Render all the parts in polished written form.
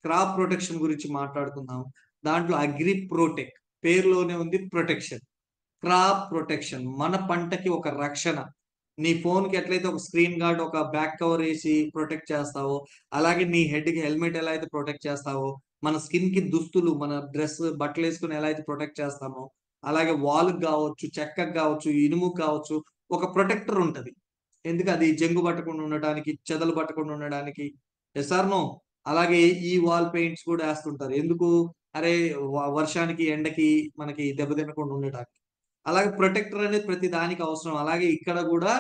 Crop protection గురించి మాట్లాడుకుందాం. దాంట్లో అగ్రి ప్రొటెక్ పేరులోనే ఉంది ప్రొటెక్షన్. క్రాప్ ప్రొటెక్షన్ మన పంటకి ఒక రక్షణ. నీ ఫోన్‌కి ఎట్లయితే ఒక స్క్రీన్ గార్డ్, ఒక బ్యాక్ కవర్ ఏసి ప్రొటెక్ట్ చేస్తావో, అలాగే నీ హెడ్‌కి హెల్మెట్ ఎలా అయితే ప్రొటెక్ట్ చేస్తావో, మన స్కిన్‌కి దుస్తులు, మన బట్టలేసుకొని ఎలా అయితే ప్రొటెక్ట్ చేస్తామో, అలాగే వాల్‌కి గావచ్చు, చెక్కకి గావచ్చు, ఇనుముకి గావచ్చు, ఒక ప్రొటెక్టర్ ఉంటది. ఎందుకు అది జంగు పట్టకుండా ఉండటానికి, చెదలు పట్టకుండా ఉండడానికి. Yes or no? అలాగే ఈ వాల్ పెయింట్స్ కూడా ఏస్తుంటారు. ఎందుకు? అరే! వర్షానికి, ఎండకి మనకి దెబ్బ తినకుండా ఉండటానికి. అలాగే ప్రొటెక్టర్ అనేది ప్రతి దానికి అవసరం. అలాగే ఇక్కడ గూడా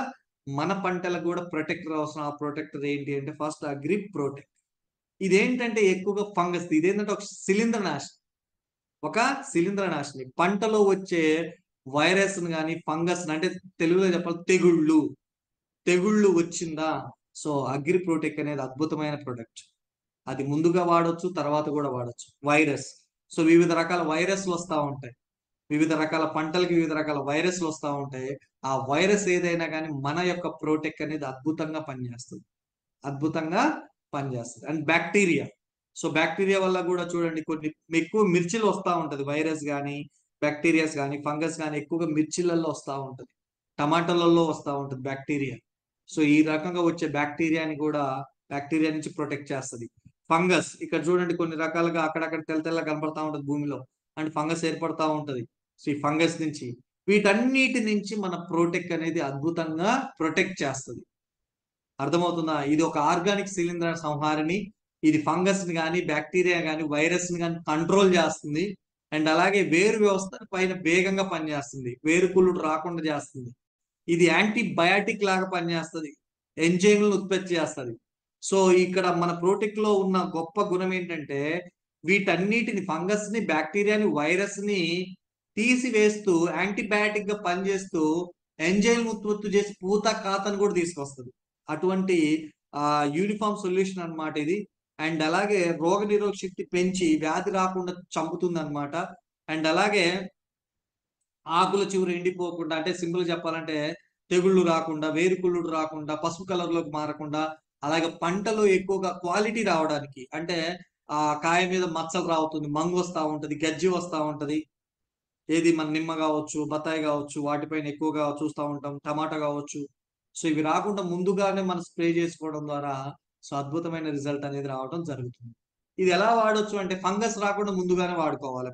మన పంటలకు గూడా ప్రొటెక్టర్ అవసరం. ఆ ప్రొటెక్టర్ ఏంటి అంటే ఫస్ట్ అగ్రి ప్రొటెక్ట్. ఇదేంటంటే ఎక్కువగా ఫంగస్. ఇదేంటంటే ఒక శిలీంద్రనాశిని. ఒక శిలీంద్రనాశిని. పంటలో వచ్చే వైరస్‌ని గాని, ఫంగస్‌ని అంటే తెలుగులో చెప్పాలి తెగుళ్ళు. తెగుళ్ళు వచ్చిందా? సో, అగ్రి ప్రొటెక్ అనేది అద్భుతమైన ప్రొడక్ట్. అది ముందుగా వాడొచ్చు, తర్వాత గూడా వాడొచ్చు. వైరస్. సో, వివిధ రకాల వైరస్‌లొస్తా ఉంటాయి. వివిధ రకాల పంటలకి వివిధ రకాల వైరస్‌లొస్తా ఉంటాయి. ఆ వైరస్ ఏదైనా గానీ మన యొక్క ప్రొటెక్ అనేది అద్భుతంగా పనిజేస్తది. అద్భుతంగా పనిజేస్తది. And bacteria. సో, బాక్టీరియా వల్ల గూడా చూడండి కొన్ని ఎక్కువ మిర్చిలో వస్తా ఉంటది. వైరస్ గానీ, బాక్టీరియాస్ గానీ, ఫంగస్ గానీ ఎక్కువగా మిర్చిలలో వస్తా ఉంటది. టమాటాలలో వస్తా ఉంటది బాక్టీరియా. సో, ఈ రకంగా వచ్చే బాక్టీరియా నుంచి ప్రొటెక్ట్ చేస్తది. ఫంగస్ ఇక్కడ చూడండి కొన్ని రకాలుగా అక్కడక్కడ తెల్ల తెల్లగా కనపడతా ఉంటది భూమిలో. అంటే ఫంగస్ ఏర్పడతా ఉంటది. సో, ఈ ఫంగస్ నుంచి వీటన్నిటి నుంచి మన ప్రొటెక్ అనేది అద్భుతంగా ప్రొటెక్ట్ చేస్తది. అర్థమవుతుందా? ఇది ఒక ఆర్గానిక్ శిలీంద్ర సంహారిణి. ఇది ఫంగస్‌ని గాని, బాక్టీరియా గాని, వైరస్‌ని గాని కంట్రోల్ చేస్తుంది. అండ్ అలాగే వేరు వ్యవస్థ పైన వేగంగా పనిచేస్తుంది. వేరుకుళ్ళు రాకుండా చేస్తుంది. ఇది యాంటీబయాటిక్ లాగా పనిచేస్తది. ఎంజైమ్‌లను ఉత్పత్తి చేస్తది. సో, ఇక్కడ మన ప్రోటెక్‌లో ఉన్న గొప్ప గుణం ఏంటంటే, వీటన్నిటిని ఫంగస్‌ని, బాక్టీరియాని, వైరస్‌ని తీసివేస్తూ యాంటీబయాటిక్‌గా పనిచేస్తూ ఎంజైమ్ ఉత్పత్తి చేసి పూత, కాతను కూడా తీసుకొస్తది. అటువంటి యూనిఫార్మ్ సొల్యూషన్ అన్నమాట ఇది. అండ్ అలాగే రోగనిరోధక శక్తి పెంచి వ్యాధి రాకుండా చంపుతుందన్నమాట. అండ్ అలాగే ఆకుల చివర ఎండిపోకుండా అంటే సింపుల్‌గా చెప్పాలంటే తెగుళ్ళు రాకుండా, వేరుకుళ్ళు రాకుండా, పసుపు కలర్‌లోకి మారకుండా, అలాగే పంటలో ఎక్కువగా క్వాలిటీ రావడానికి అంటే కాయ మీద మచ్చలు రావుతుంది, మంగొస్తా ఉంటది, గజ్జి వస్తా ఉంటది. ఏది మన నిమ్మ గావచ్చు, బత్తాయి గావచ్చు, వాటిపైన ఎక్కువగా చూస్తా ఉంటాం. టమాటా గావచ్చు. సో, ఇవి రాకుండా ముందుగానే మనం స్ప్రే చేసుకోవడం ద్వారా సో, అద్భుతమైన రిజల్ట్ అనేది రావడం జరుగుతుంది. ఇది ఎలా వాడొచ్చు అంటే ఫంగస్ రాకుండా ముందుగానే వాడుకోవాలి.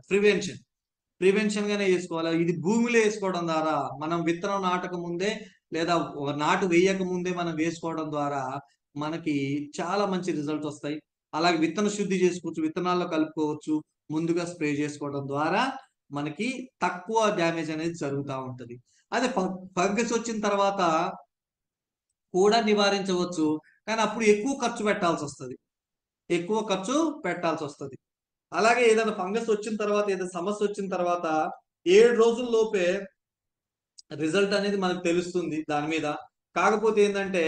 ప్రివెన్షన్‌గానే చేసుకోవాలి. ఇది భూమిలో ఏసుకోవడం ద్వారా మనం విత్తనం నాటక ముందే లేదా నాటు వేయక ముందే మనం వేసుకోవడం ద్వారా మనకి చాలా మంచి రిజల్ట్స్ ఒస్తాయి. అలాగే విత్తన శుద్ధి చేసుకోవచ్చు. విత్తనాల్లో కలుపుకోవచ్చు. ముందుగా స్ప్రే చేసుకోవడం ద్వారా మనకి తక్కువ డ్యామేజ్ అనేది జరుగుతా ఉంటది. అదే ఫంగస్ వచ్చిన తర్వాత కూడా నివారించవచ్చు. కానీ అప్పుడు ఎక్కువ ఖర్చు పెట్టాల్సొస్తది. ఎక్కువ ఖర్చు పెట్టాల్సొస్తది. అలాగే ఏదైనా ఫంగస్ వచ్చిన తర్వాత, ఏదైనా సమస్యొచ్చిన తర్వాత 7 రోజుల్లోపే రిజల్ట్ అనేది మనకు తెలుస్తుంది దాని మీద. కాకపోతే ఏందంటే,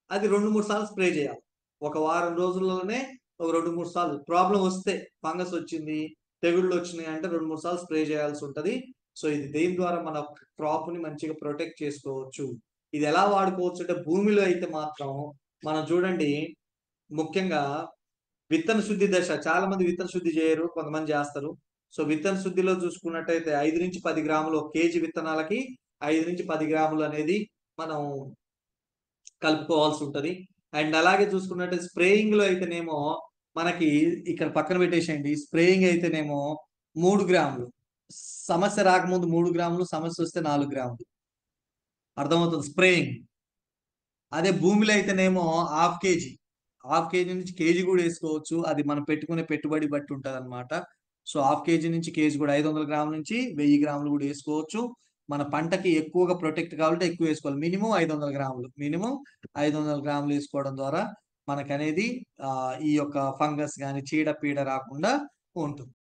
అది 2, 3 సార్లు స్ప్రే చేయాలి. ఒక వారం రోజుల్లోనే ఒక 2, 3 సార్లు ప్రాబ్లమ్ వస్తే ఫంగస్ వచ్చింది, తెగుళ్ళొచ్చినాయి అంటే 2, 3 సార్లు స్ప్రే చేయాల్సుంటది. సో, ఇది దేని ద్వారా మన క్రాప్‌ని మంచిగా ప్రొటెక్ట్ చేసుకోవచ్చు. ఇది ఎలా వాడుకోవచ్చు అంటే, భూమిలో అయితే మాత్రం మనం చూడండి ముఖ్యంగా విత్తన శుద్ధి దశ. చాలా మంది విత్తన శుద్ధి చేయరు. కొంతమంది చేస్తారు. సో, విత్తన శుద్ధిలో చూసుకున్నట్టయితే 5-10 గ్రాములు ఒక కేజీ విత్తనాలకి 5-10 గ్రాములు అనేది మనం కలుపుకోవాల్సుంటది. అండ్ అలాగే చూసుకున్నట్టయితే స్ప్రేయింగ్‌లో అయితేనేమో మనకి ఇక్కడ పక్కన పెట్టేసేయండి. స్ప్రేయింగ్ అయితేనేమో 3 గ్రాములు. సమస్య రాకముందు 3 గ్రాములు, సమస్యొస్తే 4 గ్రాములు. అర్థమవుతుంది స్ప్రేయింగ్. అదే భూమిలో అయితేనేమో హాఫ్ కేజీ. హాఫ్ కేజీ నుంచి కేజీ గూడా ఏసుకోవచ్చు. అది మనం పెట్టుకునే పెట్టుబడి బట్టి ఉంటదనమాట. సో, హాఫ్ కేజీ నుంచి కేజీ గూడా 500 గ్రాముల నుంచి 1000 గ్రాములు గూడా ఏసుకోవచ్చు. మన పంటకి ఎక్కువగా ప్రొటెక్ట్ కావాలంటే ఎక్కువేసుకోవాలి. మినిమమ్ 500 గ్రాములు. మినిమమ్ 500 గ్రాములు ఏసుకోవడం ద్వారా మనకనేది ఈ యొక్క ఫంగస్ గాని, చీడ, పీడ రాకుండా ఉంటుంది.